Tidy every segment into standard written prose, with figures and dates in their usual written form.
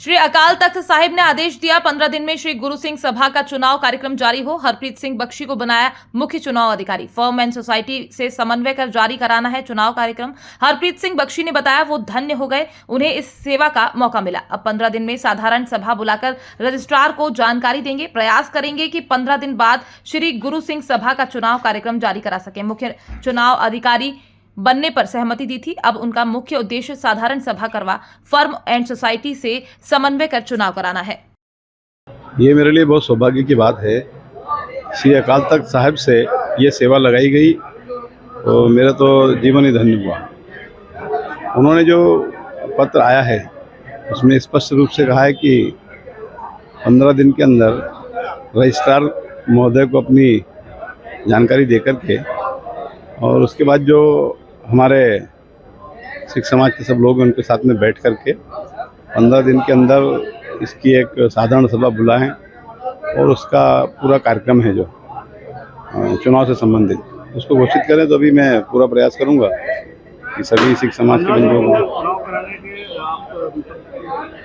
श्री अकाल तख्त साहिब ने आदेश दिया 15 दिन में श्री गुरु सिंह सभा का चुनाव कार्यक्रम जारी हो। हरप्रीत सिंह बख्शी को बनाया मुख्य चुनाव अधिकारी। फर्म एंड सोसाइटी से समन्वय कर जारी कराना है चुनाव कार्यक्रम। हरप्रीत सिंह बख्शी ने बताया वो धन्य हो गए, उन्हें इस सेवा का मौका मिला। अब 15 दिन में साधारण सभा बुलाकर रजिस्ट्रार को जानकारी देंगे। प्रयास करेंगे कि 15 दिन बाद श्री गुरु सिंह सभा का चुनाव कार्यक्रम जारी करा सके। मुख्य चुनाव अधिकारी बनने पर सहमति दी थी। अब उनका मुख्य उद्देश्य साधारण सभा करवा फर्म एंड सोसाइटी से समन्वय कर चुनाव कराना है। ये मेरे लिए बहुत सौभाग्य की बात है। श्री अकाल तख्त साहिब से ये सेवा लगाई गई और मेरा तो जीवन ही धन्य हुआ। उन्होंने जो पत्र आया है उसमें स्पष्ट रूप से कहा है कि 15 दिन के अंदर रजिस्ट्रार महोदय को अपनी जानकारी देकर के और उसके बाद जो हमारे सिख समाज के सब लोग उनके साथ में बैठ करके 15 दिन के अंदर इसकी एक साधारण सभा बुलाएं और उसका पूरा कार्यक्रम है जो चुनाव से संबंधित उसको घोषित करें। तो अभी मैं पूरा प्रयास करूंगा कि सभी सिख समाज के बंधुओं को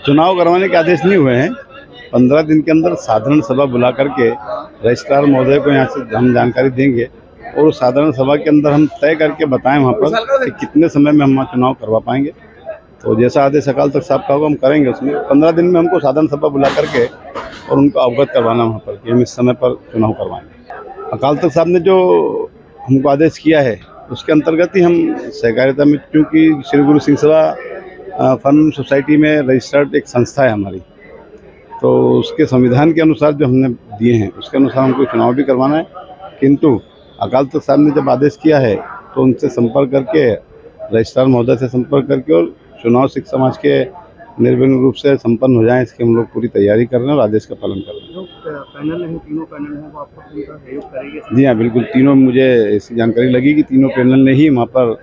चुनाव करवाने के आदेश नहीं हुए हैं। 15 दिन के अंदर साधारण सभा बुला करके रजिस्ट्रार महोदय को यहाँ से हम जानकारी देंगे और उस साधारण सभा के अंदर हम तय करके बताएं वहाँ पर कि कितने समय में हम चुनाव करवा पाएंगे। तो जैसा आदेश अकाल तख्त साहब का होगा हम करेंगे। उसमें 15 दिन में हमको साधारण सभा बुला करके और उनको अवगत करवाना वहाँ पर कि हम इस समय पर चुनाव करवाएंगे। अकाल तख्त साहब ने जो हमको आदेश किया है उसके अंतर्गत ही हम सहकारिता में, चूँकि श्री गुरु सिंह सभा फर्म सोसाइटी में रजिस्टर्ड एक संस्था है हमारी, तो उसके संविधान के अनुसार जो हमने दिए हैं उसके अनुसार हमको चुनाव भी करवाना है। किंतु अकाल तख्त साहब ने जब आदेश किया है तो उनसे संपर्क करके रजिस्ट्रार महोदय से संपर्क करके और चुनाव सिख समाज के निर्विघ्न रूप से संपन्न हो जाएं, इसकी हम लोग पूरी तैयारी कर रहे हैं और आदेश का पालन कर रहे हैं। जो पैनल है, तीनों पैनल हैं, वो आपको उनका सहयोग करेंगे? जी हाँ, बिल्कुल। तीनों, मुझे ऐसी जानकारी लगी कि तीनों पैनल ने ही वहाँ पर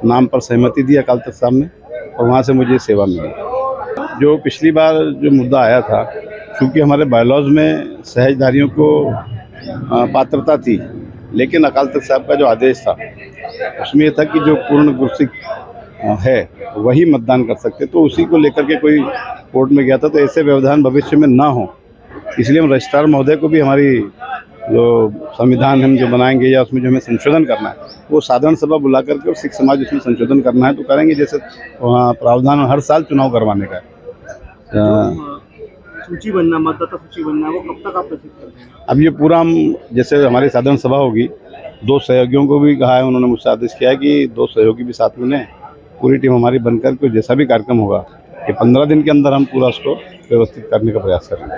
नाम पर सहमति दी अकाल तख्त साहब ने और वहाँ से मुझे सेवा मिली। जो पिछली बार जो मुद्दा आया था, चूँकि हमारे बायलॉज में सहजधारियों को पात्रता थी, लेकिन अकाल तख्त साहब का जो आदेश था उसमें यह था कि जो पूर्ण गुरसिख है वही मतदान कर सकते, तो उसी को लेकर के कोई कोर्ट में गया था। तो ऐसे व्यवधान भविष्य में ना हो, इसलिए हम रजिस्ट्रार महोदय को भी हमारी जो संविधान हम जो बनाएंगे या उसमें जो हमें संशोधन करना है वो साधारण सभा बुला करके और सिख समाज उसमें संशोधन करना है तो करेंगे। जैसे प्रावधान हर साल चुनाव करवाने का है। सूची बनना, मतदाता सूची बनना, वो कब तक आप प्रस्तुत करते हैं? अब ये पूरा हम, जैसे हमारी साधारण सभा होगी, 2 सहयोगियों को भी कहा है, उन्होंने मुझसे आदेश किया है कि 2 सहयोगी भी साथ में लें। पूरी टीम हमारी बनकर के जैसा भी कार्यक्रम होगा कि 15 दिन के अंदर हम पूरा उसको व्यवस्थित करने का प्रयास करेंगे।